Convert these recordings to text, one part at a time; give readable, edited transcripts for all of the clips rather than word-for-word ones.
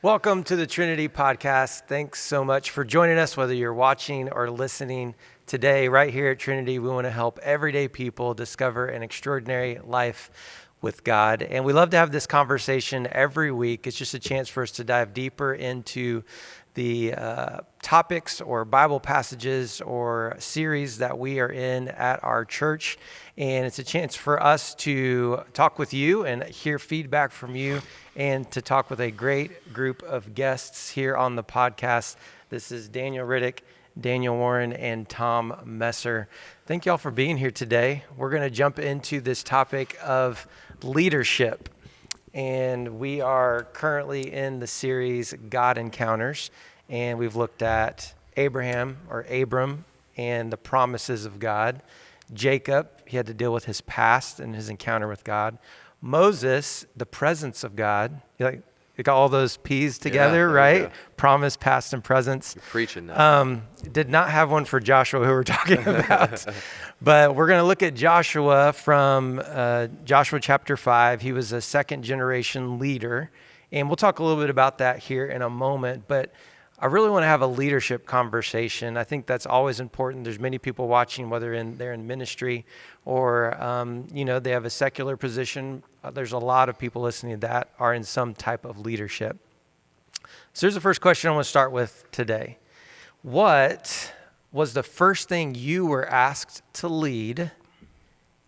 Welcome to the Trinity Podcast. Thanks so much for joining us, whether you're watching or listening today. Right here at Trinity, we want to help everyday people discover an extraordinary life with God. And we love to have this conversation every week. It's just a chance for us to dive deeper into the topics or Bible passages or series that we are in at our church. And it's a chance for us to talk with you and hear feedback from you and to talk with a great group of guests here on the podcast. This is Daniel Riddick, Daniel Warren, and Tom Messer. Thank you all for being here today. We're going to jump into this topic of leadership. And we are currently in the series God Encounters, and we've looked at Abraham or Abram and the promises of God. Jacob, he had to deal with his past and his encounter with God. Moses, the presence of God. You got all those P's together, right? Promise, past, and presence. You're preaching now. Did not have one for Joshua, who we're talking about. But we're going to look at Joshua from Joshua chapter 5. He was a second generation leader. And we'll talk a little bit about that here in a moment. But I really want to have a leadership conversation. I think that's always important. There's many people watching, whether they're in ministry or, they have a secular position. There's a lot of people listening that are in some type of leadership. So here's the first question I want to start with today. What was the first thing you were asked to lead,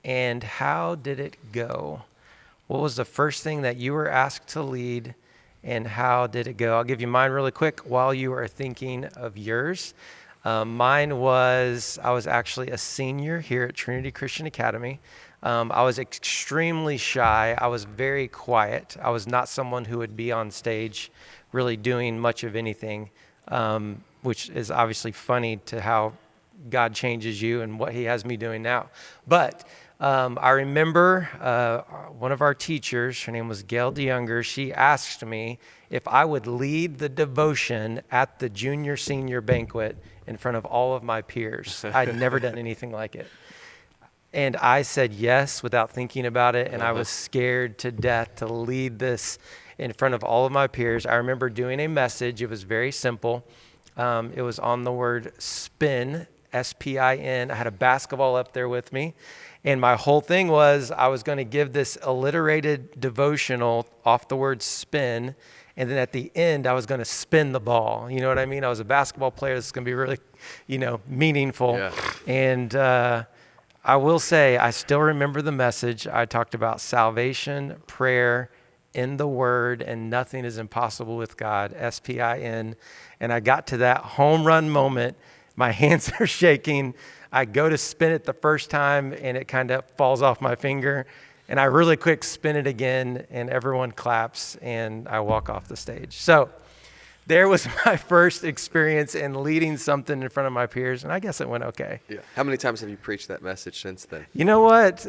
and how did it go? What was the first thing that you were asked to lead, and how did it go? I'll give you mine really quick while you are thinking of yours. Mine was, I was actually a senior here at Trinity Christian Academy. I was extremely shy. I was very quiet. I was not someone who would be on stage really doing much of anything, which is obviously funny to how God changes you and what he has me doing now. But I remember one of our teachers, her name was Gail DeYounger, she asked me if I would lead the devotion at the junior-senior banquet in front of all of my peers. I'd never done anything like it. And I said yes without thinking about it, and I was scared to death to lead this in front of all of my peers. I remember doing a message. It was very simple. It was on the word spin, S-P-I-N. I had a basketball up there with me. And my whole thing was I was going to give this alliterated devotional off the word spin. And then at the end, I was going to spin the ball. You know what I mean? I was a basketball player. This is going to be really, meaningful. Yeah. And I will say, I still remember the message. I talked about salvation, prayer, in the Word, and nothing is impossible with God, S-P-I-N. And I got to that home run moment. My hands are shaking. I go to spin it the first time, and it kind of falls off my finger. And I really quick spin it again, and everyone claps, and I walk off the stage. So there was my first experience in leading something in front of my peers, and I guess it went okay. Yeah. How many times have you preached that message since then? You know what?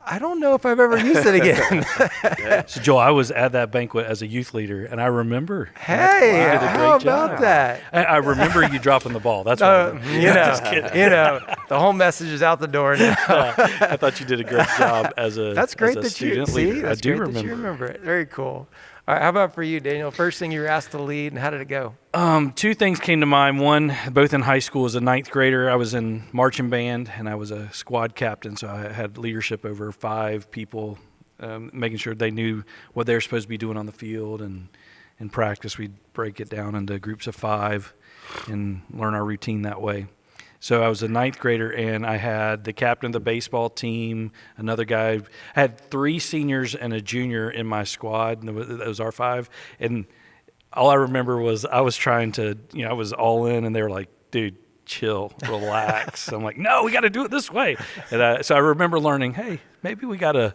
I don't know if I've ever used it again. So, Joel, I was at that banquet as a youth leader, and I remember. Hey, you did a great how about job. That? I remember you dropping the ball. That's what just kidding. The whole message is out the door now. I thought you did a great job as a That's great as a that you student leader. That's I do great remember. That you remember it. Very cool. All right, how about for you, Daniel? First thing you were asked to lead, and how did it go? Two things came to mind. One, both in high school as a ninth grader, I was in marching band, and I was a squad captain, so I had leadership over 5 people, making sure they knew what they were supposed to be doing on the field. And in practice, we'd break it down into groups of 5 and learn our routine that way. So I was a ninth grader, and I had the captain of the baseball team, another guy. I had 3 seniors and a junior in my squad, and that was our 5. And all I remember was I was trying to, I was all in, and they were like, dude, chill, relax. I'm like, no, we got to do it this way. And so I remember learning, hey, maybe we got to,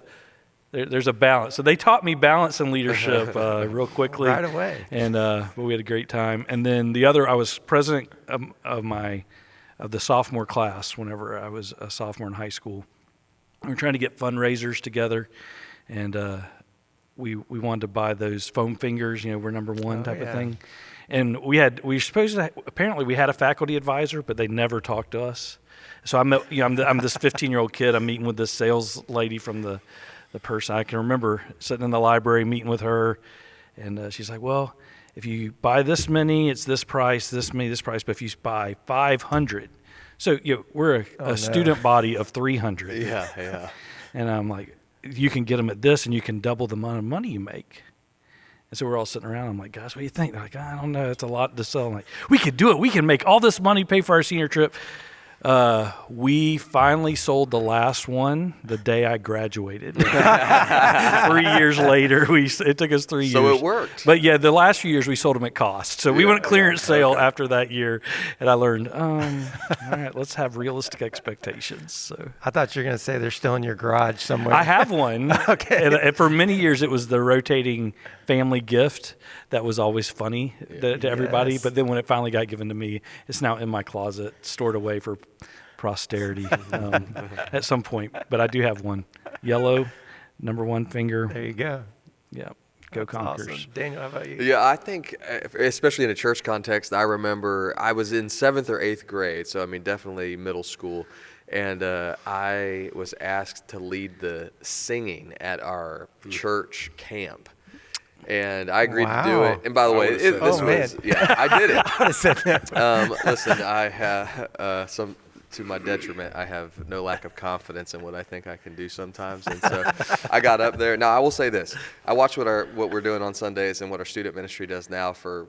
there's a balance. So they taught me balance and leadership real quickly. Right away. And but we had a great time. And then the other, I was president of the sophomore class whenever I was a sophomore in high school. We were trying to get fundraisers together, and we wanted to buy those foam fingers, we're number 1 type of thing. And apparently we had a faculty advisor, but they never talked to us. So I'm this 15-year-old kid. I'm meeting with this sales lady from the person. I can remember sitting in the library meeting with her, and she's like, well, if you buy this many, it's this price, this many, this price. But if you buy 500, so we're a student body of 300. Yeah. And I'm like, you can get them at this, and you can double the amount of money you make. And so we're all sitting around. I'm like, guys, what do you think? They're like, I don't know. It's a lot to sell. I'm like, we could do it. We can make all this money, pay for our senior trip. We finally sold the last one the day I graduated. 3 years later, it took us 3 years. So it worked. But yeah, the last few years we sold them at cost. So we went clearance sale after that year, and I learned, all right, let's have realistic expectations. So I thought you were going to say they're still in your garage somewhere. I have one. Okay. And for many years, it was the rotating family gift that was always funny to everybody. Yes. But then when it finally got given to me, it's now in my closet, stored away for posterity at some point. But I do have one. Yellow, number one finger. There you go. Yeah. Go That's Conquers. awesome. Daniel, how about you? Yeah, I think, especially in a church context, I remember I was in 7th or 8th grade, so I mean definitely middle school, and I was asked to lead the singing at our church camp. And I agreed to do Wow. it. And by the way, said this that. was, yeah, I did it. I would have said that. Listen, I have to my detriment, I have no lack of confidence in what I think I can do sometimes, and so I got up there. Now I will say this: I watch what we're doing on Sundays and what our student ministry does now for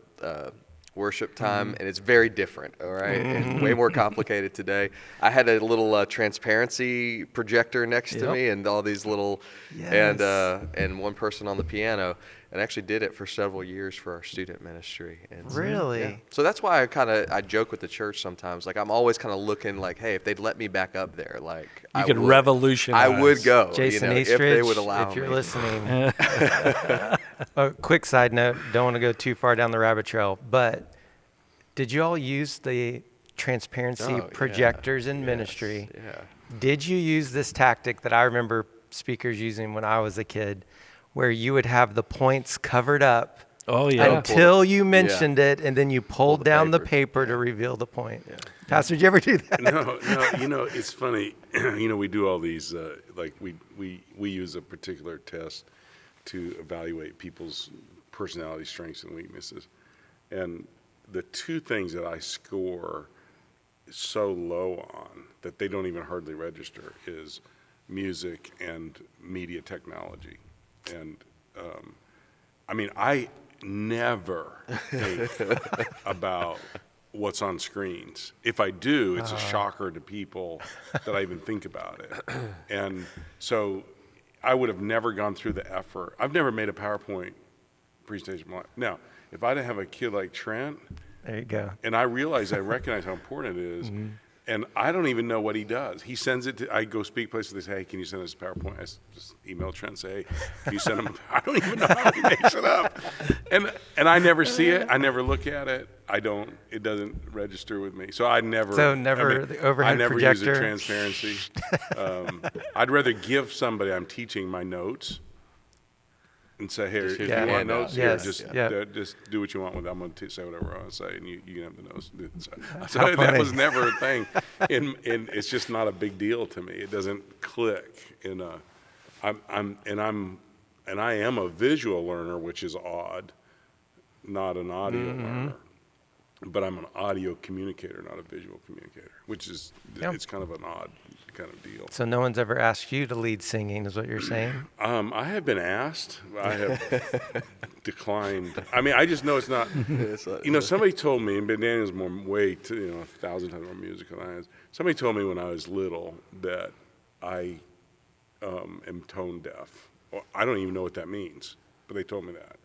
worship time, and it's very different. All right, and way more complicated today. I had a little transparency projector next to me, and all these little, and one person on the piano. And actually did it for several years for our student ministry. And Really? Yeah. So that's why I joke with the church sometimes. Like I'm always kind of looking like, hey, if they'd let me back up there, like You could revolutionize. I would go. Jason if they would Eastridge, allow if you're me. listening. A quick side note, don't want to go too far down the rabbit trail, but did you all use the transparency Oh, projectors in yes, ministry? Yeah. Did you use this tactic that I remember speakers using when I was a kid, where you would have the points covered up Oh, yeah. until you mentioned it, and then you pulled the down the paper. paper to reveal the point? Pastor, did you ever do that? No, it's funny. We do all these, like we use a particular test to evaluate people's personality strengths and weaknesses. And the two things that I score so low on that they don't even hardly register is music and media technology. And I never think about what's on screens. If I do, it's a shocker to people that I even think about it. And so I would have never gone through the effort. I've never made a PowerPoint presentation in my life. Now, if I didn't have a kid like Trent, There you go. and I recognize how important it is, and I don't even know what he does. He sends it to, I go speak places, they say, hey, can you send us a PowerPoint? I just email Trent and say, hey, can you send him? I don't even know how he makes it up. And I never see it. I never look at it. It doesn't register with me. So I never. So never the overhead I never projector? use a transparency. I'd rather give somebody I'm teaching my notes and say, here, if Yeah. you want notes, here, Yes. just do what you want with it. I'm going to say whatever I want to say, and you can have the notes. So How that funny. was never a thing, and it's just not a big deal to me. It doesn't click. I am a visual learner, which is odd, not an audio learner. But I'm an audio communicator, not a visual communicator, which is it's kind of an odd kind of deal. So no one's ever asked you to lead singing, is what you're saying? I have been asked. I have declined. I just know it's not. Somebody told me, but Daniel's way 1,000 times more musical than I am. Somebody told me when I was little that I am tone deaf. Well, I don't even know what that means, but they told me that.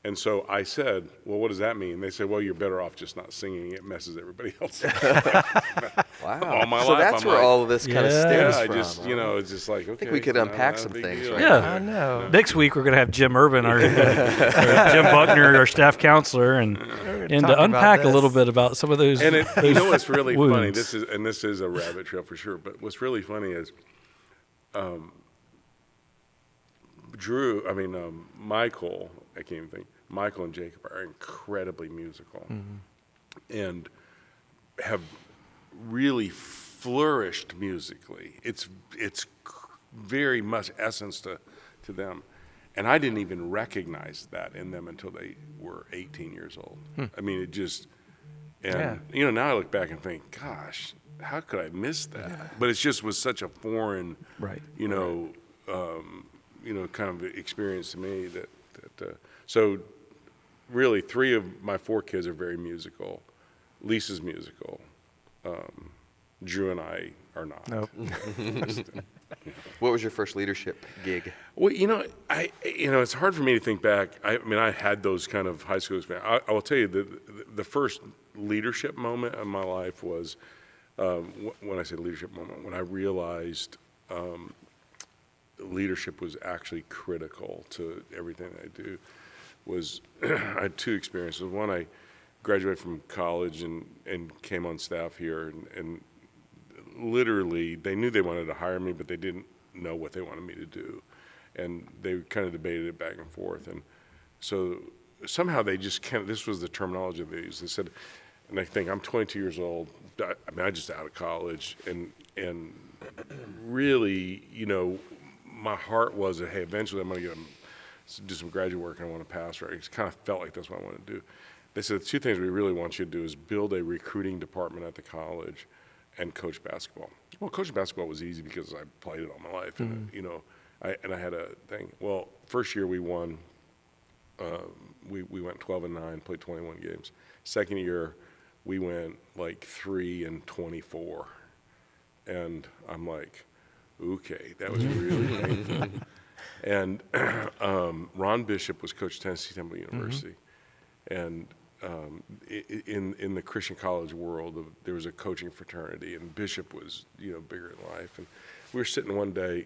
And so I said, well, what does that mean? They said, well, you're better off just not singing. It messes everybody else up. Wow. All my So life, that's I'm where like, all of this kind of stems I from. just, it's just like, okay. I think we could unpack some things right Yeah. now. I know. Next week we're going to have Jim Urban, our Jim Buckner, our staff counselor, and talk to about unpack a this. little bit about some of those. And you know what's really funny? wounds. This is a rabbit trail for sure. But what's really funny is, Michael. I can't even think. Michael and Jacob are incredibly musical, and have really flourished musically. It's very much essence to them, And I didn't even recognize that in them until they were 18 years old. I mean, it just, and now I look back and think, gosh, how could I miss that? Yeah. But it just was such a foreign, kind of experience to me that so really 3 of my 4 kids are very musical. Lisa's musical. Drew and I are not. Nope. What was your first leadership gig? Well, it's hard for me to think back. I mean, I had those kind of high school experience. I will tell you the first leadership moment of my life was when I say leadership moment, when I realized leadership was actually critical to everything I do. Was I had 2 experiences. One, I graduated from college and came on staff here, and literally they knew they wanted to hire me, but they didn't know what they wanted me to do, and they kind of debated it back and forth. And so somehow they just this was the terminology they used. They said, and I think I'm 22 years old. I mean, I just out of college, and really, my heart was that, hey, eventually I'm going to do some graduate work and I want to pass. Right? It kind of felt like that's what I wanted to do. They said the 2 things we really want you to do is build a recruiting department at the college and coach basketball. Well, coaching basketball was easy because I played it all my life, and I had a thing. Well, first year we won. We went 12-9, played 21 games. Second year, we went like 3-24, and I'm like, okay, that was really painful. And Ron Bishop was coach at Tennessee Temple University, and in the Christian college world, there was a coaching fraternity, and Bishop was bigger than life. And we were sitting one day,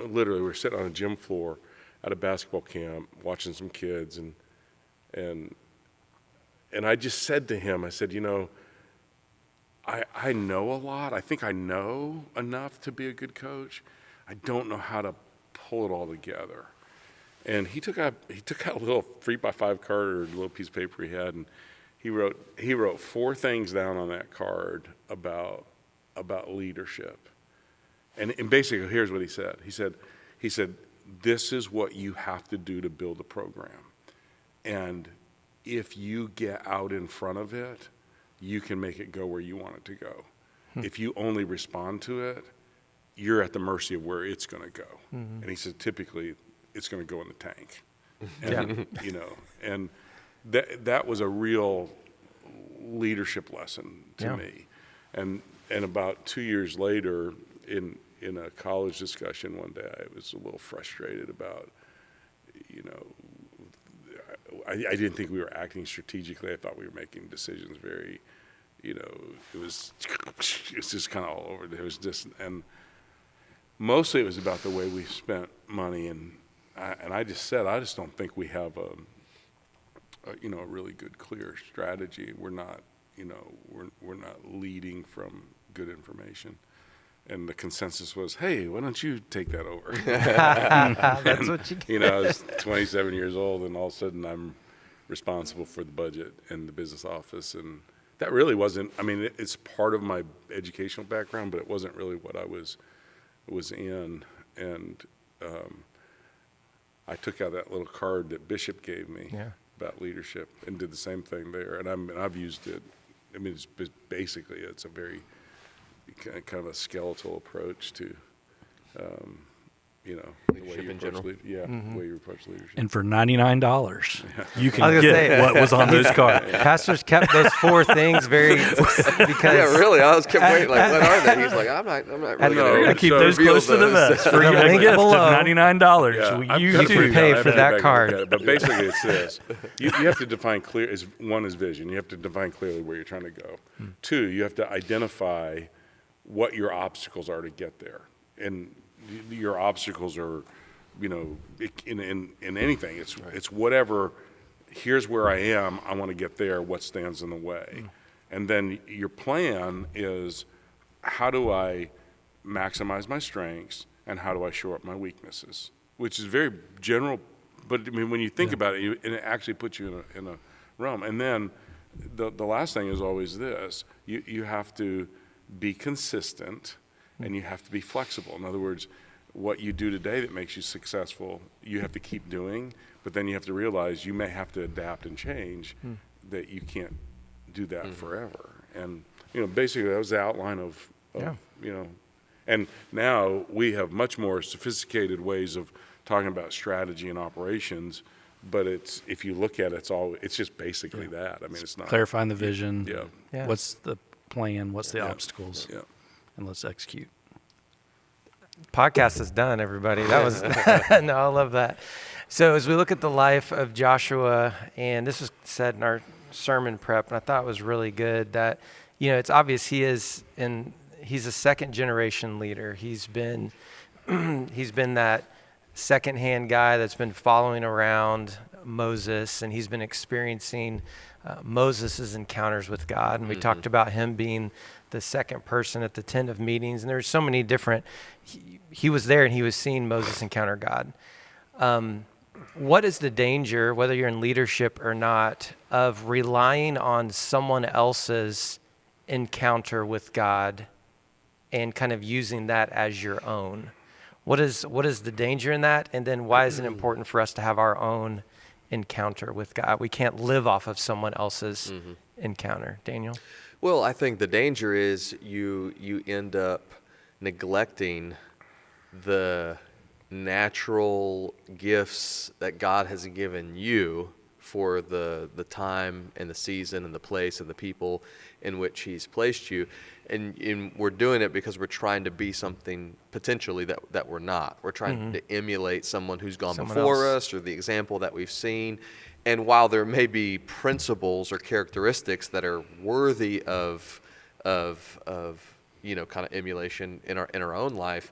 literally, we were sitting on a gym floor at a basketball camp, watching some kids, and I just said to him, I said, I know a lot. I think I know enough to be a good coach. I don't know how to pull it all together. And he took out a little 3x5 card or a little piece of paper he had, and he wrote 4 things down on that card about leadership. And basically, here's what he said. He said, this is what you have to do to build a program. And if you get out in front of it, you can make it go where you want it to go. If you only respond to it, you're at the mercy of where it's going to go. And he said, typically, it's going to go in the tank. And, and that was a real leadership lesson to me. And about 2 years later, in a college discussion one day, I was a little frustrated about, I didn't think we were acting strategically. I thought we were making decisions very, it was just kind of all over. It was just, and mostly it was about the way we spent money, and I just said, I just don't think we have a really good, clear strategy. We're not, we're not leading from good information. And the consensus was, hey, why don't you take that over? That's what you get. I was 27 years old, and all of a sudden I'm responsible for the budget and the business office. And that really wasn't, it's part of my educational background, but it wasn't really what I was in. And I took out that little card that Bishop gave me about leadership and did the same thing there. And I've used it. It's basically, it's a very kind of a skeletal approach to, leadership in general. the way you approach leadership. And for $99, you can get what was on those cards. Pastors kept those 4 things very because Really, I was kept waiting. Like, what are they? He's like, I'm not really We're gonna keep those reveal close to the vest for The a link gift below. of $99. Yeah, You can too. pay I for have to that go back and look card. at it. But basically, it's this: you have to define clear. One is vision. You have to define clearly where you're trying to go. 2, you have to identify what your obstacles are to get there, and your obstacles are, in anything. It's whatever. Here's where I am. I want to get there. What stands in the way? And then your plan is, how do I maximize my strengths and how do I shore up my weaknesses? Which is very general, but when you think about it, and it actually puts you in a realm. And then the last thing is always this: you have to be consistent, and you have to be flexible. In other words, what you do today that makes you successful, you have to keep doing, but then you have to realize you may have to adapt and change, that you can't do that forever. And, basically that was the outline of and now we have much more sophisticated ways of talking about strategy and operations, but if you look at it, it's just basically that. I mean, it's not Clarifying the vision. Yeah. What's the plan? What's the obstacles? Yeah. And let's execute. Podcast is done, everybody. That was no, I love that. So as we look at the life of Joshua, and this was said in our sermon prep, and I thought it was really good that, it's obvious he's a second generation leader. He's been that secondhand guy that's been following around Moses, and he's been experiencing Moses' encounters with God. And we talked about him being the second person at the tent of meetings, and there's so many different, he was there and he was seeing Moses encounter God. What is the danger, whether you're in leadership or not, of relying on someone else's encounter with God and kind of using that as your own? What is the danger in that? And then why is it important for us to have our own encounter with God? We can't live off of someone else's encounter. Daniel? Well, I think the danger is you end up neglecting the natural gifts that God has given you for the time and the season and the place and the people in which he's placed you. And we're doing it because we're trying to be something potentially that we're not. We're trying to emulate someone who's gone before us or the example that we've seen. And while there may be principles or characteristics that are worthy of kind of emulation in our own life,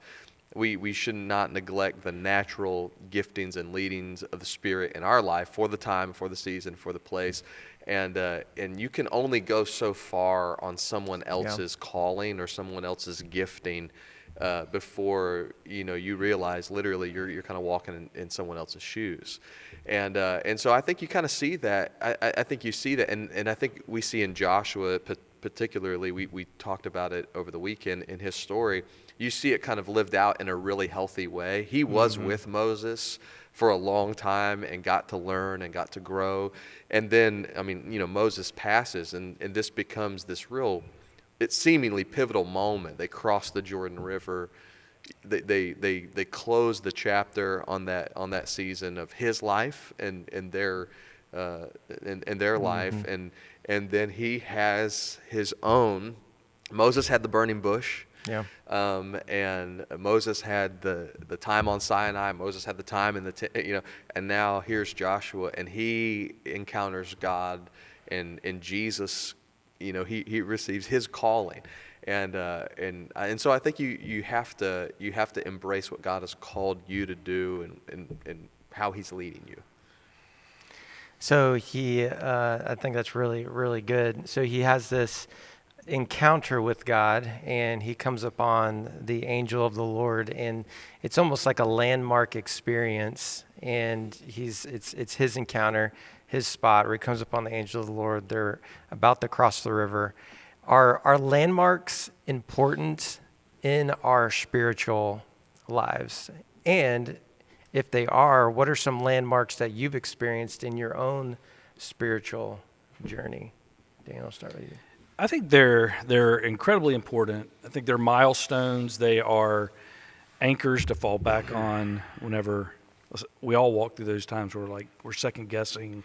we should not neglect the natural giftings and leadings of the Spirit in our life for the time, for the season, for the place. And you can only go so far on someone else's calling or someone else's gifting before you realize literally you're kind of walking in someone else's shoes. And so I think you kind of see that. I think you see that, and I think we see in Joshua particularly. We talked about it over the weekend in his story. You see it kind of lived out in a really healthy way. He was with Moses for a long time and got to learn and got to grow. And then, Moses passes, and this becomes this real, it's seemingly pivotal moment. They cross the Jordan River. They close the chapter on that season of his life and their life, and then he has his own. Moses had the burning bush. Yeah. And Moses had the time on Sinai. Moses had the time in and now here's Joshua, and he encounters God, and Jesus, he receives his calling, and so I think you have to embrace what God has called you to do and how he's leading you. So I think that's really, really good. So he has this encounter with God, and he comes upon the angel of the Lord, and it's almost like a landmark experience. And it's his encounter, his spot where he comes upon the angel of the Lord. They're about to cross the river. Are landmarks important in our spiritual lives? And if they are, what are some landmarks that you've experienced in your own spiritual journey? Daniel, I'll start with you. I think they're incredibly important. I think they're milestones. They are anchors to fall back on whenever we all walk through those times where we're second guessing,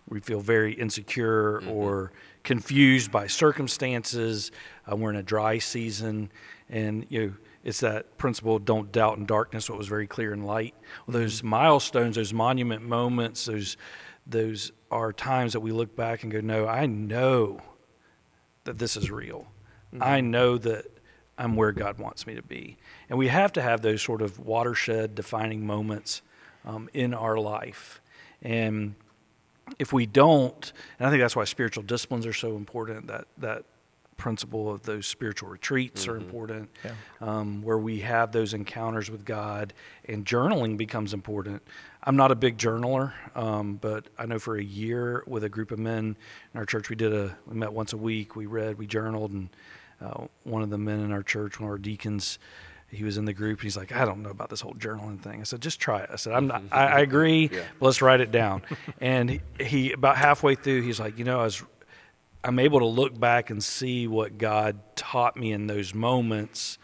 we feel very insecure or confused by circumstances. We're in a dry season, and it's that principle, don't doubt in darkness what was very clear in light. Well, those milestones, those monument moments, those are times that we look back and go, no, I know that this is real. I know that I'm where God wants me to be. And we have to have those sort of watershed defining moments in our life. And if we don't, and I think that's why spiritual disciplines are so important, that principle of those spiritual retreats are important, where we have those encounters with God, and journaling becomes important. I'm not a big journaler, but I know for a year with a group of men in our church, we met once a week, we read, we journaled, and one of the men in our church, one of our deacons, he was in the group. He's like, I don't know about this whole journaling thing. I said, just try it. I said, I agree. Yeah. But let's write it down. And he about halfway through, he's like, I'm able to look back and see what God taught me in those moments.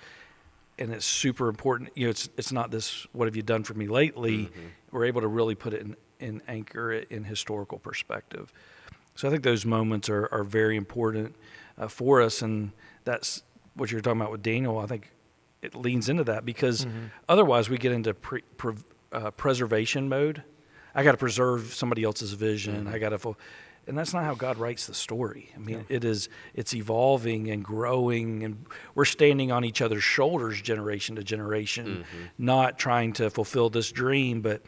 And it's super important. It's not this, what have you done for me lately? Mm-hmm. We're able to really put it in anchor it in historical perspective. So I think those moments are very important for us. And that's what you're talking about with Daniel. I think it leans into that because otherwise we get into preservation mode. I got to preserve somebody else's vision. I got to, and that's not how God writes the story. I mean, it's evolving and growing, and we're standing on each other's shoulders generation to generation, not trying to fulfill this dream, but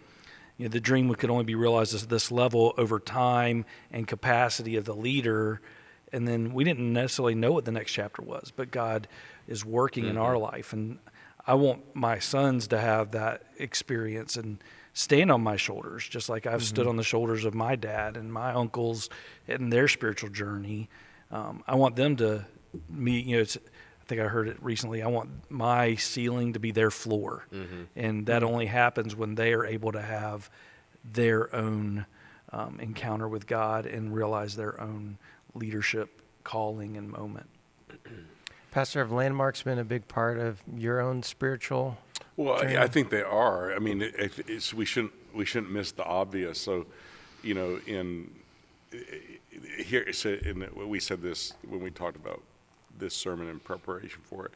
the dream could only be realized at this level over time and capacity of the leader. And then we didn't necessarily know what the next chapter was, but God is working in our life. And I want my sons to have that experience and stand on my shoulders, just like I've stood on the shoulders of my dad and my uncles in their spiritual journey. I want them to I think I heard it recently, I want my ceiling to be their floor. And that only happens when they are able to have their own encounter with God and realize their own leadership calling and moment. Pastor, have landmarks been a big part of your own spiritual journey? I think they are. I mean, we shouldn't miss the obvious. So, we said this when we talked about this sermon in preparation for it,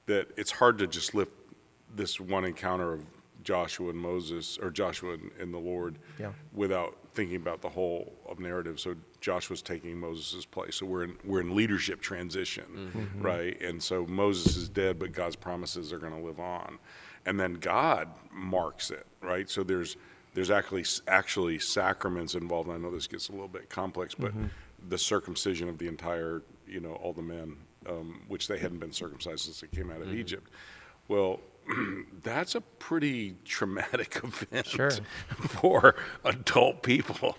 that it's hard to just lift this one encounter of Joshua and Moses, or Joshua and the Lord, without thinking about the whole of narrative. So Joshua's taking Moses' place. So we're in leadership transition, right? And so Moses is dead, but God's promises are going to live on. And then God marks it, right? So there's actually sacraments involved. And I know this gets a little bit complex, but the circumcision of the entire, all the men, which they hadn't been circumcised since they came out of Egypt. Well, that's a pretty traumatic event for adult people.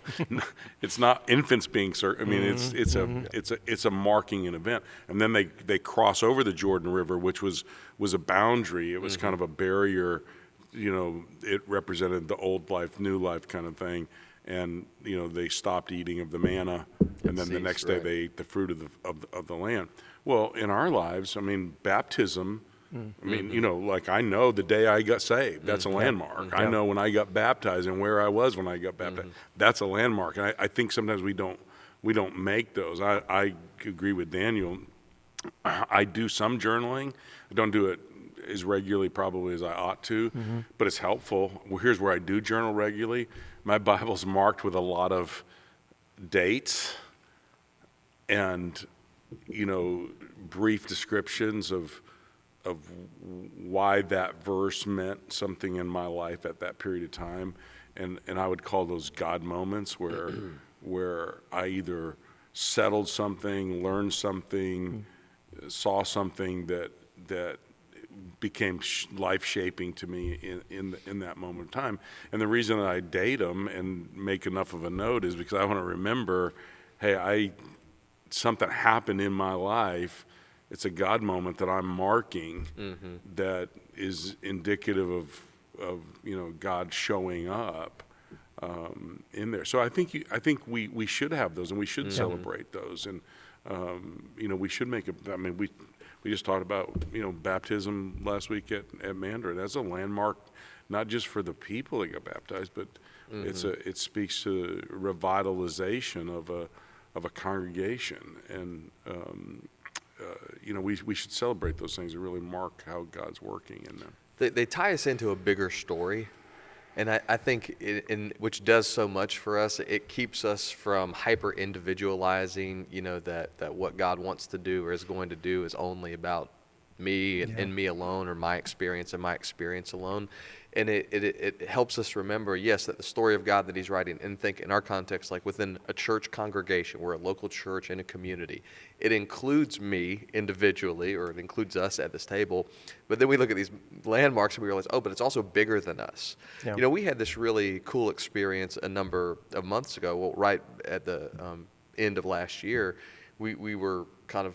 It's not infants being it's a marking an event. And then they cross over the Jordan River, which was a boundary. It was kind of a barrier. It represented the old life, new life kind of thing. And they stopped eating of the manna, and then the next day they ate the fruit of the land. Well, in our lives, I mean, baptism. I mean, like I know the day I got saved, that's a landmark. I know when I got baptized and where I was when I got baptized. That's a landmark. And I think sometimes we don't make those. I agree with Daniel. I do some journaling. I don't do it as regularly probably as I ought to, but it's helpful. Well, here's where I do journal regularly. My Bible's marked with a lot of dates and, brief descriptions of why that verse meant something in my life at that period of time. And I would call those God moments where I either settled something, learned something, saw something that became life-shaping to me in that moment of time. And the reason that I date them and make enough of a note is because I want to remember, hey, something happened in my life. It's a God moment that I'm marking that is indicative of God showing up in there. So I think we should have those, and we should celebrate those, and we should make it. I mean, we just talked about baptism last week at Mandarin. That's a landmark, not just for the people that got baptized, but it speaks to revitalization of a congregation, and we should celebrate those things and really mark how God's working in them. They tie us into a bigger story, and I think which does so much for us. It keeps us from hyper individualizing, that what God wants to do or is going to do is only about me and me alone, or my experience and my experience alone. And it helps us remember, yes, that the story of God that he's writing, and think in our context, like within a church congregation, we're a local church in a community. It includes me individually, or it includes us at this table. But then we look at these landmarks and we realize, but it's also bigger than us. Yeah. We had this really cool experience a number of months ago, well, right at the end of last year. We were kind of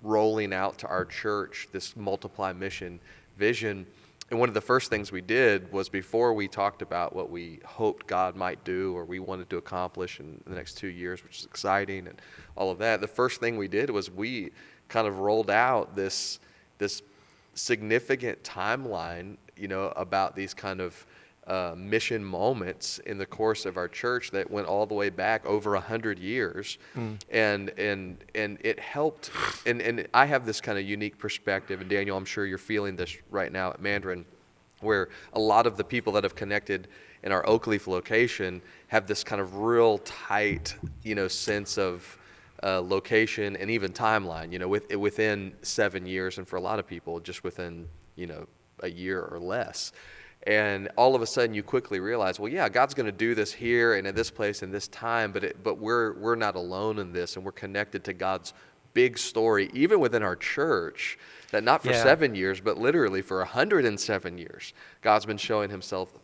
rolling out to our church this multiply mission vision. And one of the first things we did was, before we talked about what we hoped God might do or we wanted to accomplish in the next 2 years, which is exciting and all of that, the first thing we did was we kind of rolled out this significant timeline, about these kind of mission moments in the course of our church that went all the way back over 100 years. And it helped. And I have this kind of unique perspective, and Daniel, I'm sure you're feeling this right now at Mandarin, where a lot of the people that have connected in our Oakleaf location have this kind of real tight, sense of location and even timeline, within 7 years, and for a lot of people just within, a year or less. And all of a sudden you quickly realize, well, yeah, God's going to do this here and at this place and this time, but we're not alone in this, and we're connected to God's big story, even within our church, that not for 7 years, but literally for 107 years, God's been showing himself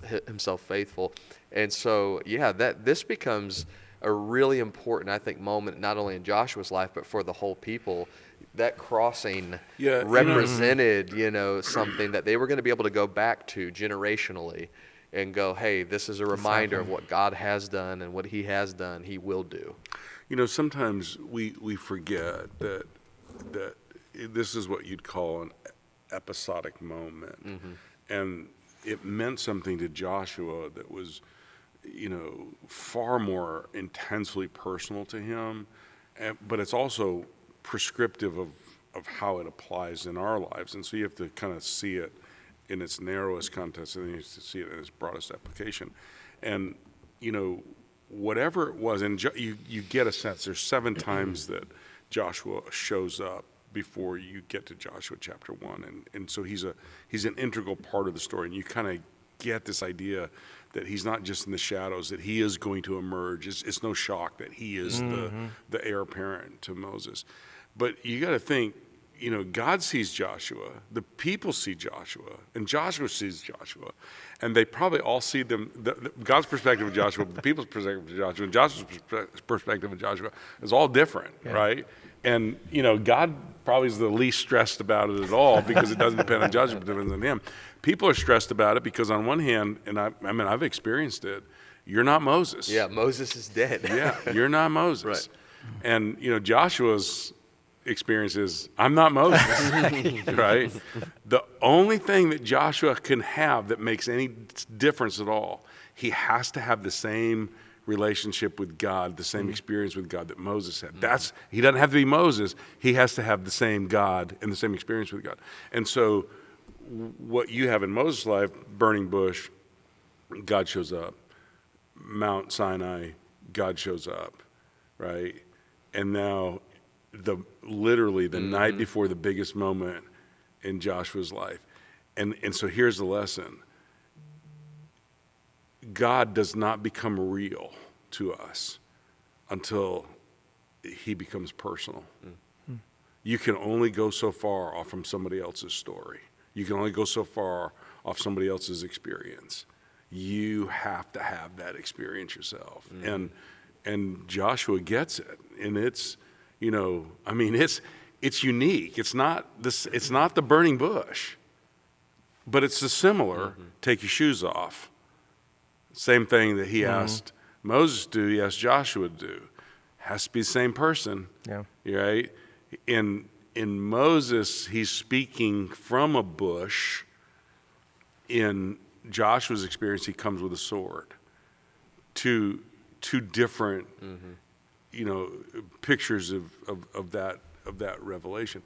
faithful. And so, this becomes a really important, I think, moment, not only in Joshua's life, but for the whole people. That crossing represented, something that they were going to be able to go back to generationally and go, hey, this is a reminder of what God has done, and what he has done, he will do. Sometimes we forget that this is what you'd call an episodic moment. Mm-hmm. And it meant something to Joshua that was, far more intensely personal to him, but it's also prescriptive of how it applies in our lives. And so you have to kind of see it in its narrowest context, and then you have to see it in its broadest application. And, whatever it was, and you get a sense, there's 7 times that Joshua shows up before you get to Joshua chapter 1. And so he's an integral part of the story, and you kind of get this idea that he's not just in the shadows, that he is going to emerge. It's no shock that he is the heir apparent to Moses. But you got to think, God sees Joshua, the people see Joshua, and Joshua sees Joshua. And they probably all see them, God's perspective of Joshua, the people's perspective of Joshua, and Joshua's perspective of Joshua is all different, right? And, God probably is the least stressed about it at all, because it doesn't depend on Joshua, it depends on him. People are stressed about it because, on one hand, and I've experienced it, you're not Moses. Yeah, Moses is dead. Yeah, you're not Moses. Right. And, Joshua's experience is, I'm not Moses, right? The only thing that Joshua can have that makes any difference at all, he has to have the same relationship with God, the same experience with God that Moses had. He doesn't have to be Moses. He has to have the same God and the same experience with God. And so what you have in Moses' life, burning bush, God shows up. Mount Sinai, God shows up, right? And now literally the night before the biggest moment in Joshua's life. And so here's the lesson. God does not become real to us until he becomes personal. You can only go so far off from somebody else's story. You can only go so far off somebody else's experience. You have to have that experience yourself. And Joshua gets it. And it's, it's unique. It's not the burning bush, but it's the similar, take your shoes off. Same thing that he asked Moses to do, he asked Joshua to do. Has to be the same person. Yeah. Right? In Moses, he's speaking from a bush. In Joshua's experience, he comes with a sword. Two different, pictures of that revelation.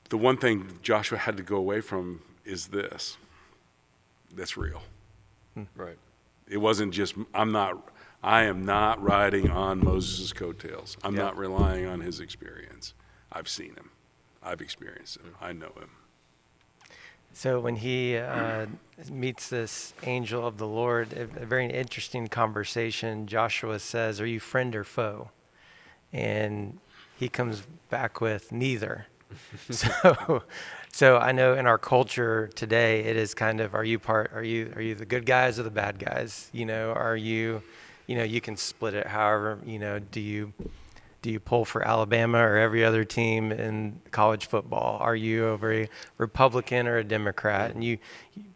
The one thing Joshua had to go away from is this. That's real. Right. It wasn't just, I am not riding on Moses' coattails. I'm not relying on his experience. I've seen him. I've experienced him. I know him. So when he meets this angel of the Lord, a very interesting conversation, Joshua says, "Are you friend or foe?" And he comes back with neither. So I know in our culture today, it is kind of, are you the good guys or the bad guys? Are you, you can split it however, do Do you pull for Alabama or every other team in college football? Are you a Republican or a Democrat? And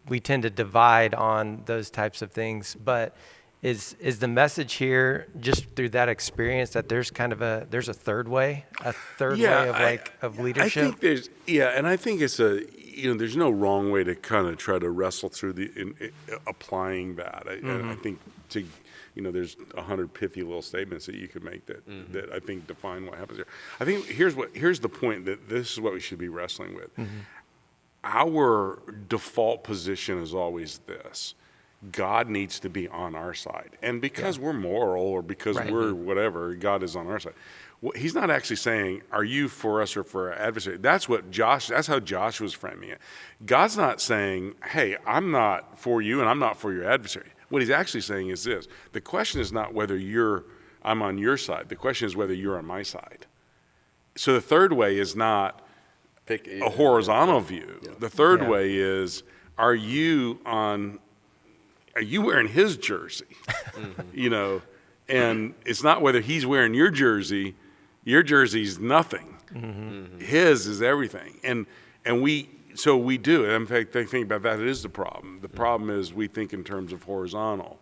we tend to divide on those types of things. But is the message here just through that experience that there's kind of there's a third way of leadership? I think and I think it's there's no wrong way to kind of try to wrestle through applying that. I think there's 100 pithy little statements that you could make that I think define what happens here. I think here's the point, that this is what we should be wrestling with. Our default position is always this: God needs to be on our side, and because we're moral or because we're whatever, God is on our side. He's not actually saying, "Are you for us or for our adversary?" That's how Josh was framing it. God's not saying, "Hey, I'm not for you and I'm not for your adversary." What he's actually saying is this: the question is not whether I'm on your side. The question is whether you're on my side. So the third way is not a horizontal view. Yeah. The third way is, are you wearing his jersey? And it's not whether he's wearing your jersey. Your jersey's nothing. His is everything. And we do. And in fact, I think about that, it is the problem. The problem is we think in terms of horizontal,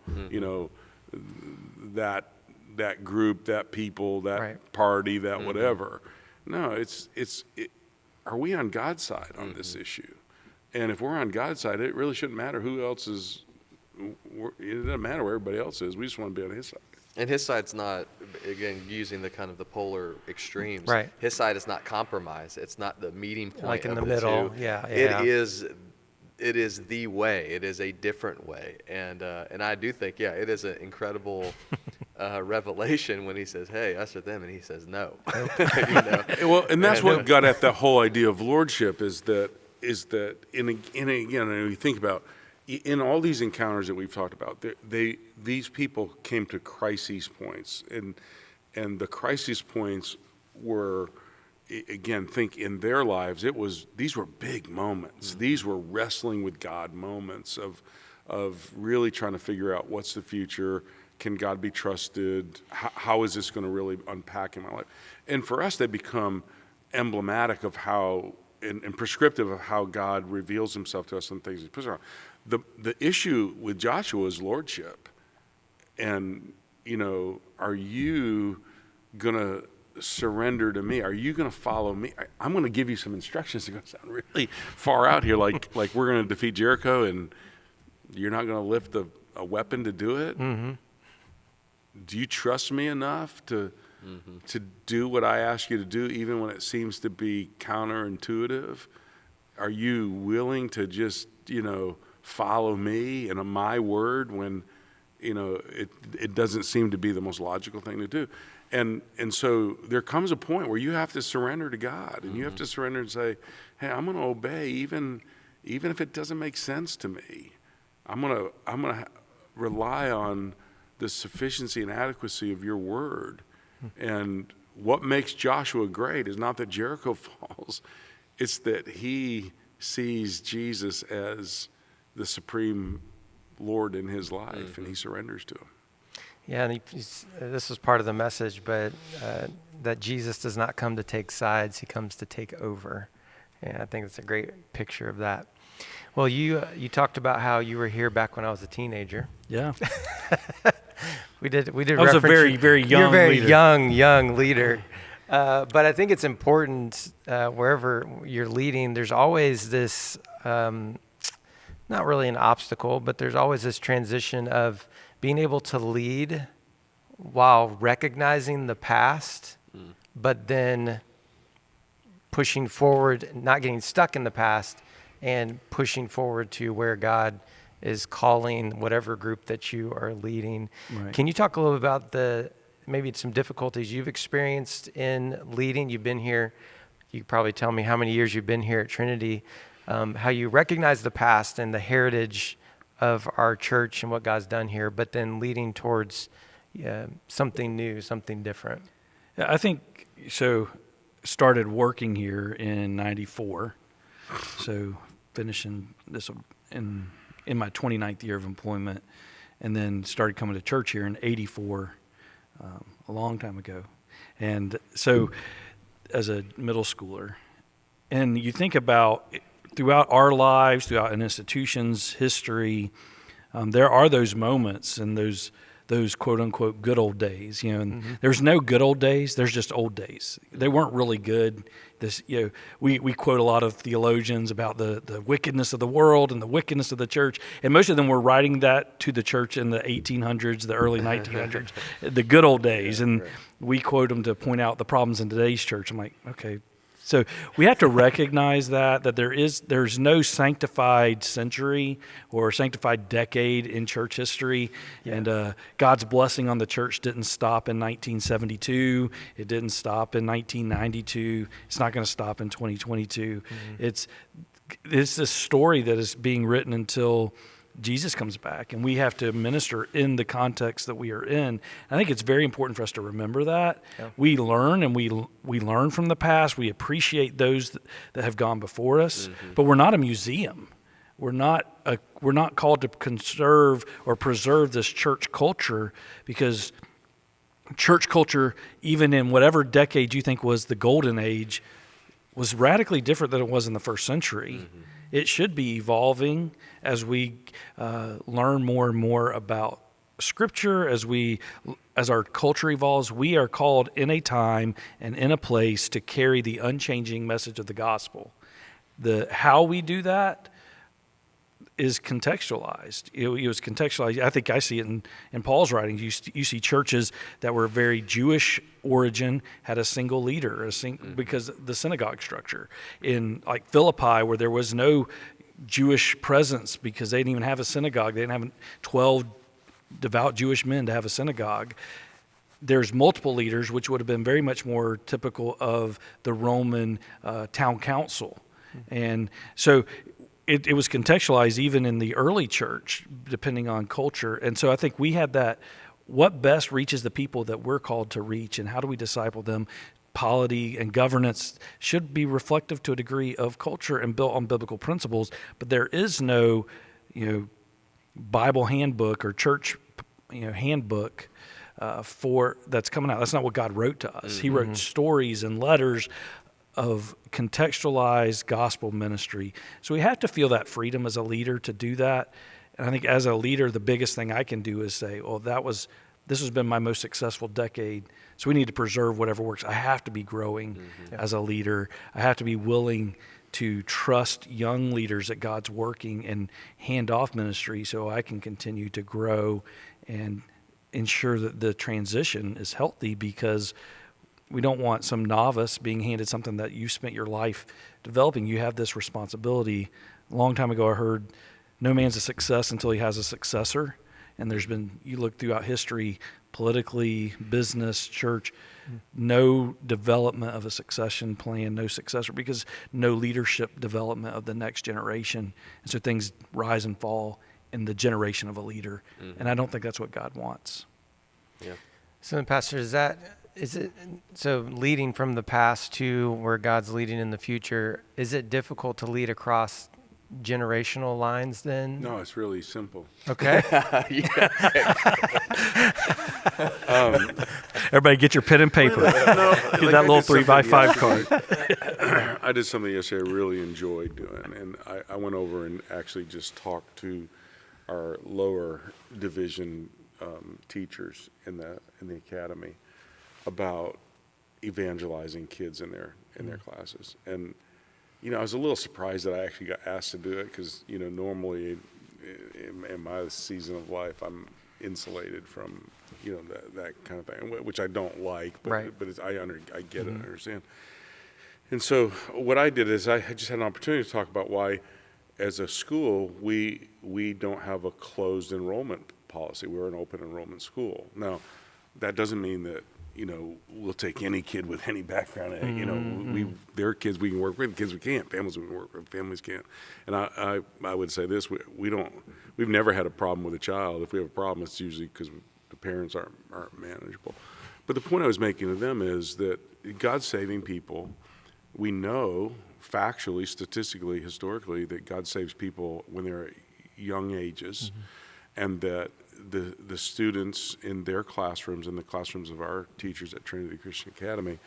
that group, that people, that party, that whatever. No, are we on God's side on this issue? And if we're on God's side, it really shouldn't matter who else is. It doesn't matter where everybody else is. We just want to be on his side. And his side's not, again, using the kind of the polar extremes. Right. His side is not compromise. It's not the meeting point. Like in of the middle. two. Yeah. It is the way. It is a different way. And I do think, it is an incredible revelation when he says, "Hey, us or them," and he says, "No." Well, and that's what got at the whole idea of lordship is that and again, you think about in all these encounters that we've talked about, these people came to crises points, and the crisis points were, again, think in their lives, these were big moments. These were wrestling with God moments of really trying to figure out what's the future. Can God be trusted? How is this going to really unpack in my life? And for us, they become emblematic of how and prescriptive of how God reveals himself to us and things he puts around. The issue with Joshua is lordship. And, are you going to surrender to me? Are you going to follow me? I'm going to give you some instructions. It's going to sound really far out here, like we're going to defeat Jericho and you're not going to lift a weapon to do it? Do you trust me enough to do what I ask you to do, even when it seems to be counterintuitive? Are you willing to just, follow me and my word when, it doesn't seem to be the most logical thing to do? And so there comes a point where you have to surrender to God, and you have to surrender and say, "Hey, I'm going to obey, even if it doesn't make sense to me. I'm going to rely on the sufficiency and adequacy of your word." And what makes Joshua great is not that Jericho falls, it's that he sees Jesus as the supreme Lord in his life, and he surrenders to him. Yeah, and this was part of the message, but that Jesus does not come to take sides; he comes to take over. And I think it's a great picture of that. Well, you talked about how you were here back when I was a teenager. Yeah. We did. I was a very, very young You're a very leader. young leader. But I think it's important wherever you're leading, there's always this, not really an obstacle, but there's always this transition of being able to lead while recognizing the past, but then pushing forward, not getting stuck in the past, and pushing forward to where God is calling whatever group that you are leading. Right. Can you talk a little about maybe some difficulties you've experienced in leading? You've been here, you could probably tell me how many years you've been here at Trinity, how you recognize the past and the heritage of our church and what God's done here, but then leading towards something new, something different. Yeah, I think so. Started working here in '94, so finishing this in my 29th year of employment, and then started coming to church here in '84, a long time ago. And so as a middle schooler, and you think about throughout our lives, throughout an institution's history, there are those moments and those quote unquote good old days, and there's no good old days. There's just old days. They weren't really good. We quote a lot of theologians about the wickedness of the world and the wickedness of the church, and most of them were writing that to the church in the 1800s, the early 1900s, the good old days, and we quote them to point out the problems in today's church. I'm like, okay. So we have to recognize that there's no sanctified century or sanctified decade in church history, and God's blessing on the church didn't stop in 1972. It didn't stop in 1992. It's not going to stop in 2022. It's this story that is being written until Jesus comes back, and we have to minister in the context that we are in. I think it's very important for us to remember that. Yeah. We learn, and we learn from the past. We appreciate those that have gone before us, but we're not a museum. We're not called to conserve or preserve this church culture, because church culture, even in whatever decade you think was the golden age, was radically different than it was in the first century. It should be evolving as we learn more and more about Scripture, as our culture evolves. We are called in a time and in a place to carry the unchanging message of the gospel. How we do that is contextualized. It was contextualized. I think I see it in Paul's writings. You see churches that were very Jewish origin had a single leader, because the synagogue structure. In like Philippi, where there was no Jewish presence because they didn't even have a synagogue. They didn't have 12 devout Jewish men to have a synagogue. There's multiple leaders, which would have been very much more typical of the Roman town council. And so it was contextualized even in the early church, depending on culture. And so I think we have that, what best reaches the people that we're called to reach, and how do we disciple them? Polity and governance should be reflective to a degree of culture and built on biblical principles, but there is no, Bible handbook or church, handbook for that's coming out. That's not what God wrote to us. He wrote stories and letters of contextualized gospel ministry. So we have to feel that freedom as a leader to do that. And I think as a leader, the biggest thing I can do is say, well, this has been my most successful decade, so we need to preserve whatever works. I have to be growing as a leader. I have to be willing to trust young leaders that God's working and hand off ministry so I can continue to grow and ensure that the transition is healthy, because we don't want some novice being handed something that you spent your life developing. You have this responsibility. A long time ago, I heard, no man's a success until he has a successor. And you look throughout history, politically, business, church, no development of a succession plan, no successor, because no leadership development of the next generation. And so things rise and fall in the generation of a leader. And I don't think that's what God wants. Yeah. So then, Pastor, is it so leading from the past to where God's leading in the future, is it difficult to lead across generational lines then? No, it's really simple. Okay. Everybody get your pen and paper. Get that little 3x5 card. I did something yesterday I really enjoyed doing, and I went over and actually just talked to our lower division teachers in the academy about evangelizing kids in their classes. And I was a little surprised that I actually got asked to do it, because normally in my season of life I'm insulated from that kind of thing, which I don't like, but right. But I get it, I understand. And so what I did is I just had an opportunity to talk about why, as a school, we don't have a closed enrollment policy. We're an open enrollment school. Now, that doesn't mean that we'll take any kid with any background. There are kids we can work with, kids we can't, families we can work with, families can't. And I would say this: we've never had a problem with a child. If we have a problem, it's usually because the parents aren't manageable. But the point I was making to them is that God's saving people. We know factually, statistically, historically, that God saves people when they're at young ages, and that the students in their classrooms, in the classrooms of our teachers at Trinity Christian Academy,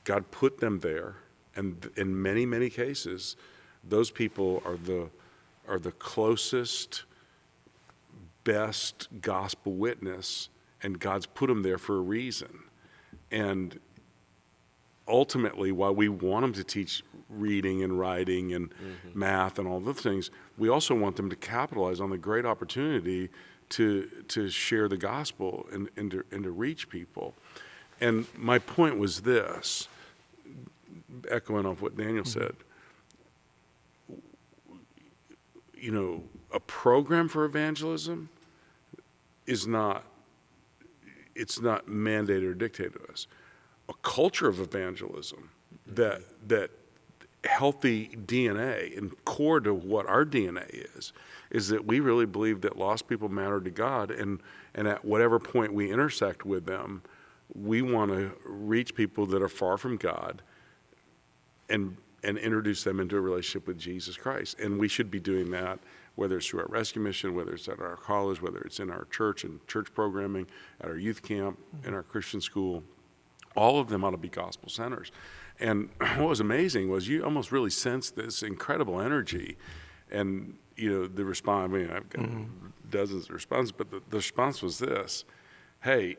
God put them there, and in many, many cases, those people are the closest, best gospel witness, and God's put them there for a reason. And ultimately, while we want them to teach reading and writing and math and all those things, we also want them to capitalize on the great opportunity to share the gospel and to reach people. And my point was this, echoing off what Daniel said, you know, a program for evangelism is not, it's not mandated or dictated to us. A culture of evangelism that healthy DNA and core to what our DNA is that we really believe that lost people matter to God, and at whatever point we intersect with them, we want to reach people that are far from God and introduce them into a relationship with Jesus Christ. And we should be doing that, whether it's through our rescue mission, whether it's at our college, whether it's in our church and church programming, at our youth camp, in our Christian school. All of them ought to be gospel centers. And what was amazing was you almost really sensed this incredible energy. And, you know, the response, I mean, I've got dozens of responses, but the response was this: hey,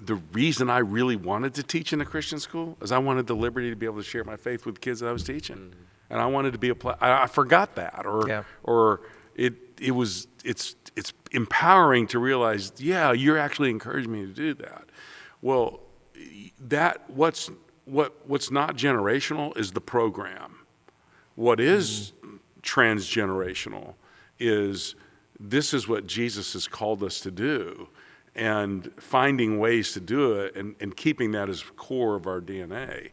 the reason I really wanted to teach in a Christian school is I wanted the liberty to be able to share my faith with the kids that I was teaching. And I wanted to be I forgot that, or it's empowering to realize, yeah, you're actually encouraging me to do that. Well, what's not generational is the program. What is transgenerational is this is what Jesus has called us to do, and finding ways to do it and keeping that as core of our DNA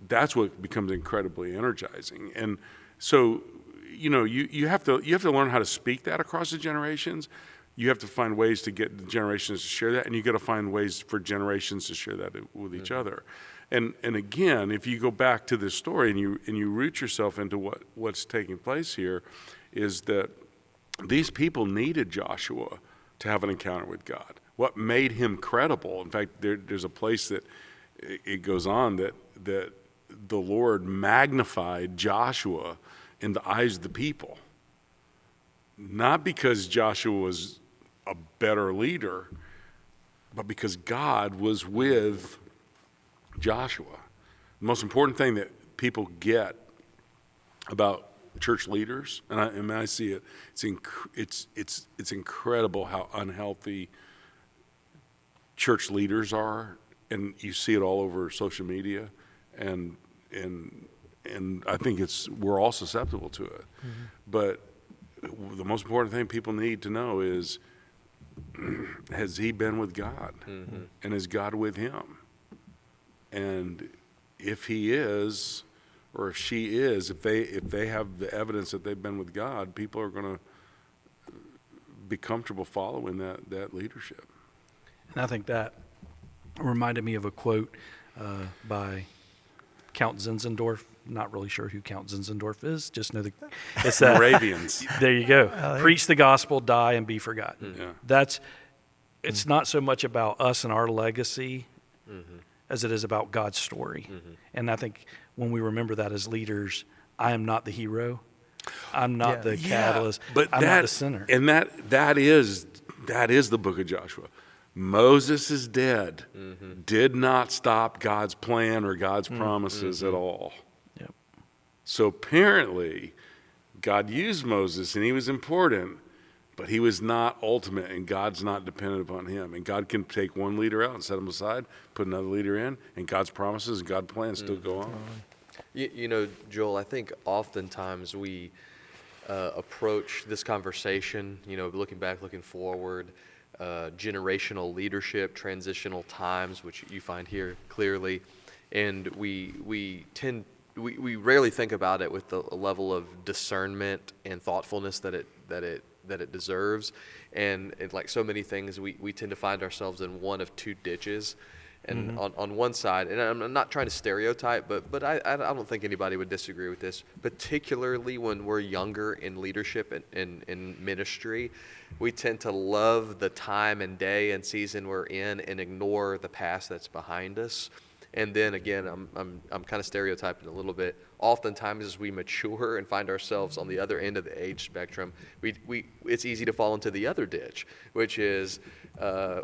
that's what becomes incredibly energizing. And so, you know, you have to learn how to speak that across the generations. You have to find ways to get the generations to share that, and you got to find ways for generations to share that with each other. And again, if you go back to this story and you root yourself into what's taking place here, is that these people needed Joshua to have an encounter with God. What made him credible? In fact, there's a place that it goes on that the Lord magnified Joshua in the eyes of the people. Not because Joshua was a better leader, but because God was with Joshua. The most important thing that people get about church leaders, and I see it, it's incredible how unhealthy church leaders are, and you see it all over social media, and I think we're all susceptible to it. But the most important thing people need to know is, has he been with God? And is God with him? And if he is, or if she is, if they have the evidence that they've been with God, people are going to be comfortable following that leadership. And I think that reminded me of a quote by Count Zinzendorf. Not really sure who Count Zinzendorf is. Just know it's that Moravians. There you go. Preach the gospel, die, and be forgotten. Yeah. It's not so much about us and our legacy as it is about God's story. And I think when we remember that as leaders, I am not the hero. I'm not the catalyst. But I'm not the sinner. And that is the book of Joshua. Moses is dead. Did not stop God's plan or God's promises at all. Yep. So apparently, God used Moses, and he was important, but he was not ultimate, and God's not dependent upon him. And God can take one leader out and set him aside, put another leader in, and God's promises and God's plans still go on. You know, Joel, I think oftentimes we approach this conversation, you know, looking back, looking forward, generational leadership, transitional times, which you find here clearly, and we rarely think about it with the level of discernment and thoughtfulness that it deserves. And like so many things, we tend to find ourselves in one of two ditches. And on one side, and I'm not trying to stereotype, but I don't think anybody would disagree with this, particularly when we're younger in leadership and in ministry. We tend to love the time and day and season we're in and ignore the past that's behind us. And then again, I'm kind of stereotyping a little bit. Oftentimes, as we mature and find ourselves on the other end of the age spectrum, it's easy to fall into the other ditch, which is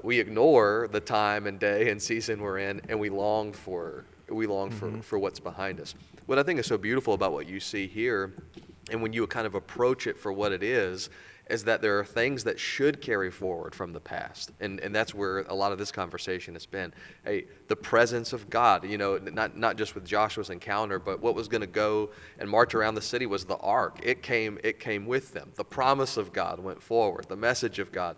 we ignore the time and day and season we're in, and we long for what's behind us. What I think is so beautiful about what you see here, and when you kind of approach it for what it is that there are things that should carry forward from the past. And that's where a lot of this conversation has been. Hey, the presence of God, not just with Joshua's encounter, but what was going to go and march around the city was the ark. It came with them. The promise of God went forward. The message of God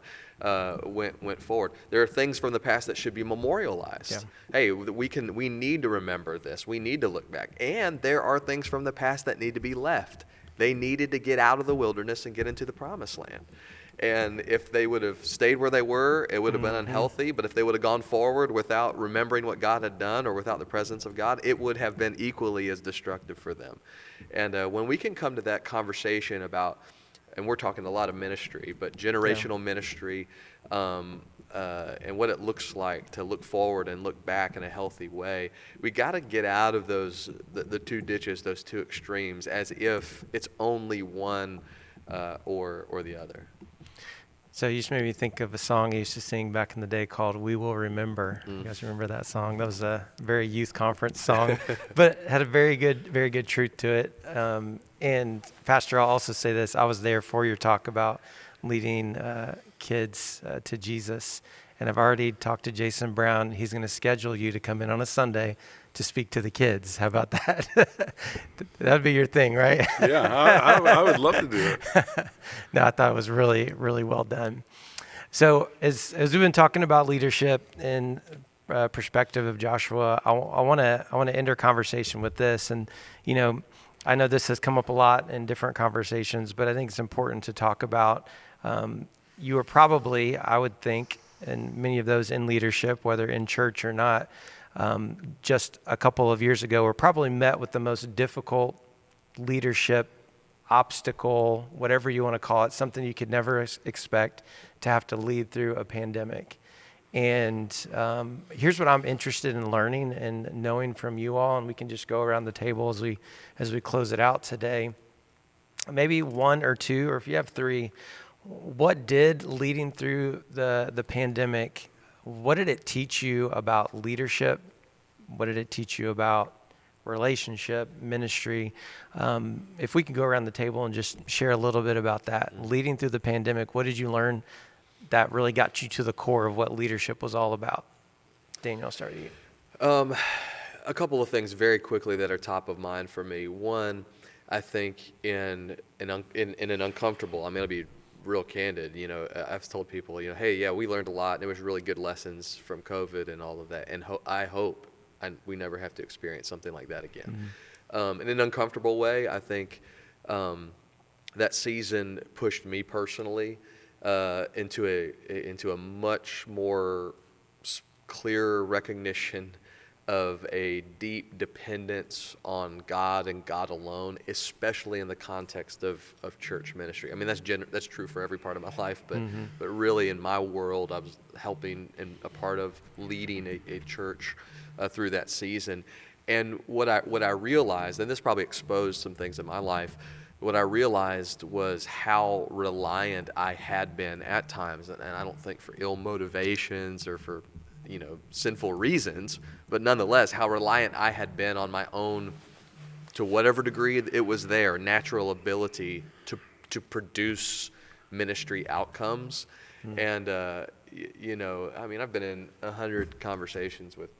went forward. There are things from the past that should be memorialized. Yeah. Hey, we need to remember this. We need to look back. And there are things from the past that need to be left. They needed to get out of the wilderness and get into the promised land. And if they would have stayed where they were, it would have been unhealthy. But if they would have gone forward without remembering what God had done or without the presence of God, it would have been equally as destructive for them. And when we can come to that conversation about, and we're talking a lot of ministry, but generational ministry, and what it looks like to look forward and look back in a healthy way, we got to get out of the two ditches, those two extremes, as if it's only one or the other. So you just made me think of a song I used to sing back in the day called "We Will Remember." You guys remember that song? That was a very youth conference song, but it had a very good truth to it. And Pastor, I'll also say this: I was there for your talk about leading kids to Jesus, and I've already talked to Jason Brown. He's going to schedule you to come in on a Sunday to speak to the kids. How about that? That'd be your thing, right? Yeah, I would love to do it. No, I thought it was really well done. So as we've been talking about leadership and perspective of Joshua, I want to end our conversation with this. And I know this has come up a lot in different conversations, but I think it's important to talk about. You are probably, I would think, and many of those in leadership, whether in church or not, just a couple of years ago, were probably met with the most difficult leadership obstacle, whatever you want to call it, something you could never expect to have to lead through a pandemic. And here's what I'm interested in learning and knowing from you all, and we can just go around the table as we close it out today. Maybe one or two, or if you have three, what did leading through the pandemic, what did it teach you about leadership? What did it teach you about relationship, ministry? If we can go around the table and just share a little bit about that. Leading through the pandemic, what did you learn that really got you to the core of what leadership was all about? Daniel, I'll start with you. A couple of things very quickly that are top of mind for me. One, I think in an uncomfortable, I'll be real candid, I've told people, hey, yeah, we learned a lot, and it was really good lessons from COVID and all of that, and I hope we never have to experience something like that again. In an uncomfortable way, I think that season pushed me personally into a much more clear recognition of a deep dependence on God and God alone, especially in the context of church ministry. That's true for every part of my life, but really in my world, I was helping and a part of leading a church through that season. And what I realized, and this probably exposed some things in my life, what I realized was how reliant I had been at times, and I don't think for ill motivations or for sinful reasons, but nonetheless, how reliant I had been on my own, to whatever degree it was there, natural ability to produce ministry outcomes. And, I've been in 100 conversations with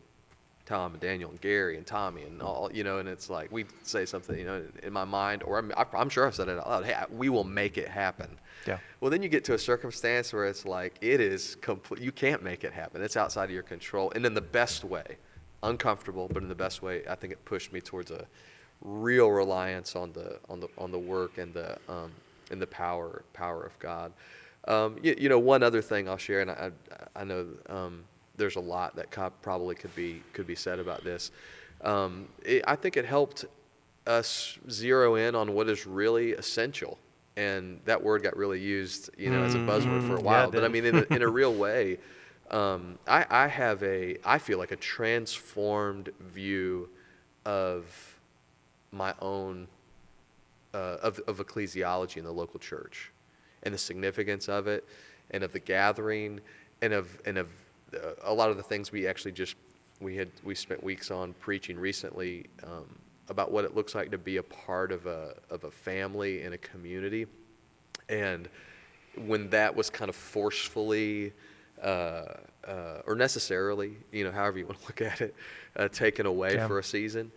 Tom and Daniel and Gary and Tommy and all, and it's like we say something, in my mind, or I'm sure I've said it out loud, hey, we will make it happen. Yeah. Well, then you get to a circumstance where it's like it is complete. You can't make it happen. It's outside of your control. And in the best way, uncomfortable, but in the best way, I think it pushed me towards a real reliance on the work and the power of God. One other thing I'll share, and I know there's a lot that probably could be said about this. I think it helped us zero in on what is really essential, and that word got really used, as a buzzword for a while. it But I did. mean, in a real way, I feel like a transformed view of my own of ecclesiology in the local church, and the significance of it, and of the gathering, and of a lot of the things we actually we spent weeks on preaching recently, about what it looks like to be a part of a family and a community. And when that was kind of forcefully or necessarily, however you want to look at it, taken away Yeah. for a season,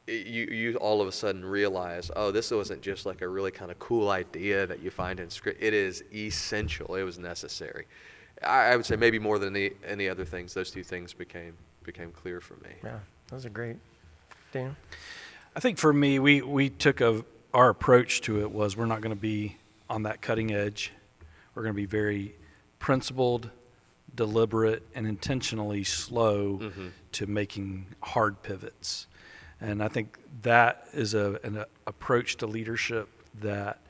you all of a sudden realize, oh, this wasn't just like a really kind of cool idea that you find in script. It is essential. It was necessary. I would say maybe more than any other things, those two things became clear for me. Yeah, those are great. Daniel? I think for me, we took our approach to it was we're not going to be on that cutting edge. We're going to be very principled, deliberate, and intentionally slow to making hard pivots. And I think that is an approach to leadership that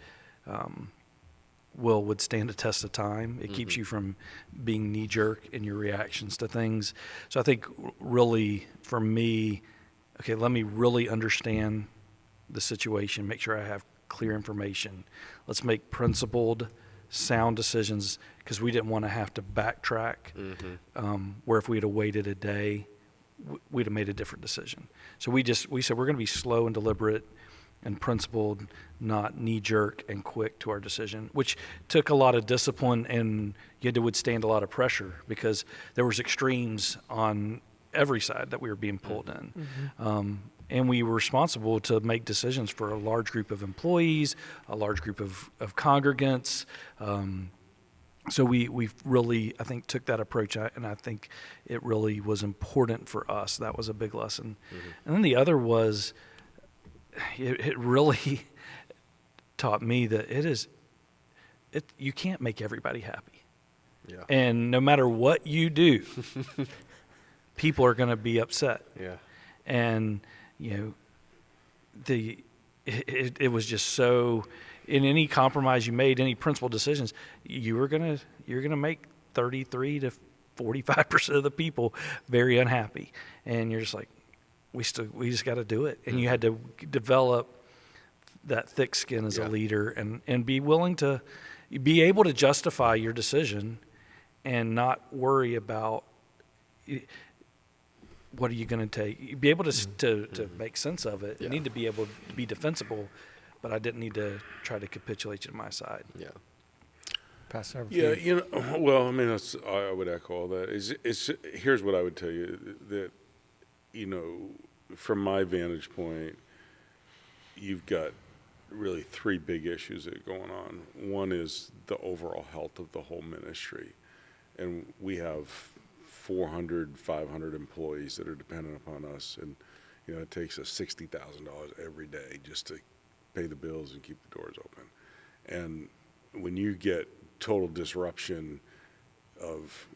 will withstand a test of time. It keeps you from being knee-jerk in your reactions to things. So I think really for me, okay, let me really understand the situation, make sure I have clear information. Let's make principled, sound decisions, because we didn't want to have to backtrack, where if we had waited a day, we'd have made a different decision. So we said we're going to be slow and deliberate and principled, not knee-jerk and quick to our decision, which took a lot of discipline, and you had to withstand a lot of pressure because there was extremes on every side that we were being pulled in. And we were responsible to make decisions for a large group of employees, a large group of congregants. So we really, I think, took that approach, and I think it really was important for us. That was a big lesson. And then the other was, it really taught me that you can't make everybody happy. Yeah. And no matter what you do, people are going to be upset. Yeah. And it was just so, in any compromise you made, any principled decisions, you're gonna make 33 to 45% of the people very unhappy, and you're just like, we just got to do it. And you had to develop that thick skin as a leader, and be willing to be able to justify your decision and not worry about what are you going to take. Be able to make sense of it. You need to be able to be defensible, but I didn't need to try to capitulate to my side. Yeah. Pastor? Yeah, well, I mean, I would echo all that. Here's what I would tell you, that, from my vantage point, you've got really three big issues that are going on. One is the overall health of the whole ministry. And we have 400, 500 employees that are dependent upon us. And, it takes us $60,000 every day just to pay the bills and keep the doors open. And when you get total disruption of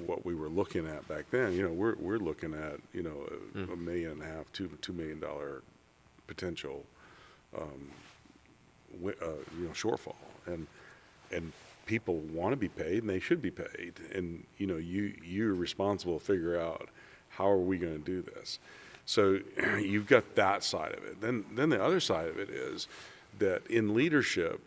what we were looking at back then, we're looking at, $1.5 million, $2 million potential, shortfall. And people want to be paid, and they should be paid. And, you're responsible to figure out, how are we going to do this? So you've got that side of it. Then the other side of it is that in leadership,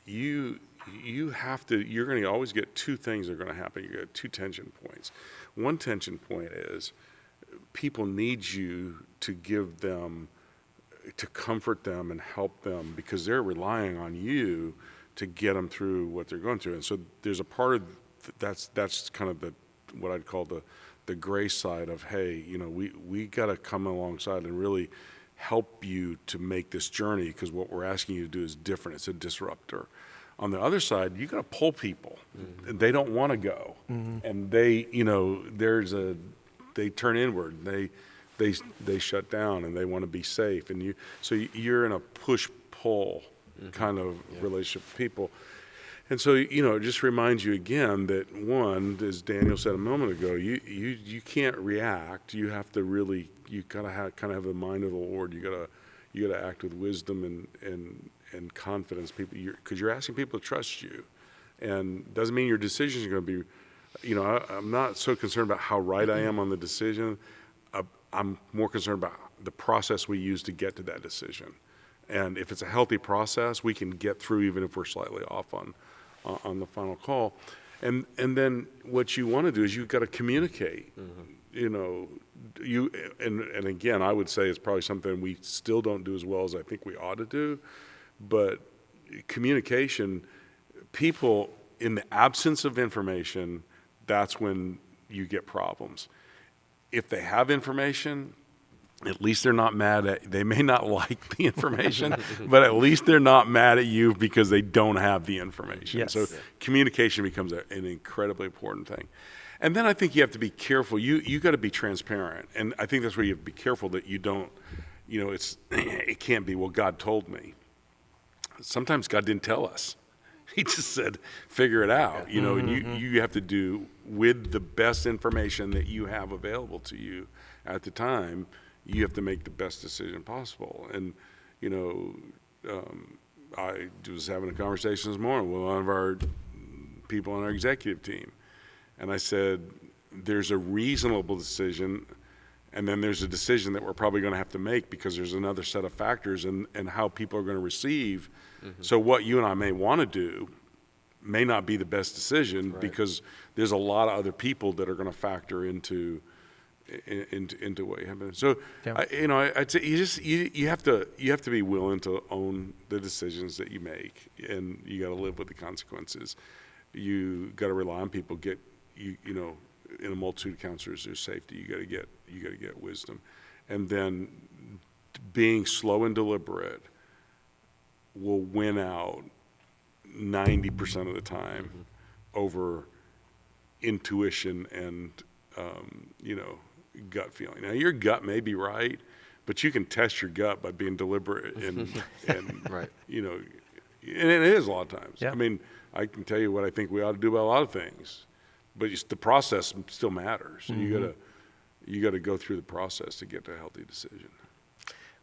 you're going to always get two things that are going to happen. You get two tension points. One tension point is people need you to give them, to comfort them and help them, because they're relying on you to get them through what they're going through. And so there's a part of that's kind of what I'd call the grace side of, hey, we got to come alongside and really help you to make this journey, because what we're asking you to do is different. It's a disruptor. On the other side, you got to pull people. They don't want to go, and they, they turn inward. They shut down, and they want to be safe. And so you're in a push-pull kind of relationship with people. And so, it just reminds you again that one, as Daniel said a moment ago, you can't react. You have to really, you gotta kind of have the mind of the Lord. You gotta act with wisdom and confidence. Because you're asking people to trust you, and doesn't mean your decisions are going to be. I'm not so concerned about how right I am on the decision. I'm more concerned about the process we use to get to that decision. And if it's a healthy process, we can get through even if we're slightly off on the final call. And then what you want to do is you've got to communicate. And again, I would say it's probably something we still don't do as well as I think we ought to do. But communication, people, in the absence of information, that's when you get problems. If they have information, at least they're not mad at, they may not like the information, but at least they're not mad at you because they don't have the information. Yes. So communication becomes an incredibly important thing. And then I think you have to be careful. You got to be transparent. And I think that's where you have to be careful that you don't, it can't be, well, God told me. Sometimes God didn't tell us. He just said, figure it out, and you have to do with the best information that you have available to you at the time. You have to make the best decision possible. And, I was having a conversation this morning with one of our people on our executive team. And I said, there's a reasonable decision, and then there's a decision that we're probably going to have to make because there's another set of factors and how people are going to receive. So what you and I may want to do may not be the best decision, right, because there's a lot of other people that are going to factor into what you have. So, yeah. I'd say you have to be willing to own the decisions that you make, and you got to live with the consequences. You got to rely on people. In a multitude of counselors, there's safety. You got to get wisdom, and then being slow and deliberate will win out 90% of the time over intuition and gut feeling. Now your gut may be right, but you can test your gut by being deliberate and right. And it is a lot of times. Yeah. I mean, I can tell you what I think we ought to do about a lot of things, but the process still matters. And you got to go through the process to get to a healthy decision.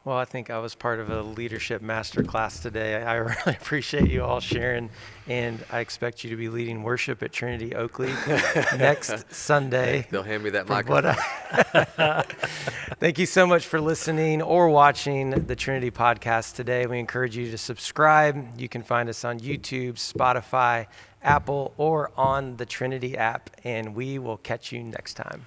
Well, I think I was part of a leadership masterclass today. I really appreciate you all sharing, and I expect you to be leading worship at Trinity Oakley next Sunday. They'll hand me that microphone. Thank you so much for listening or watching the Trinity podcast today. We encourage you to subscribe. You can find us on YouTube, Spotify, Apple, or on the Trinity app, and we will catch you next time.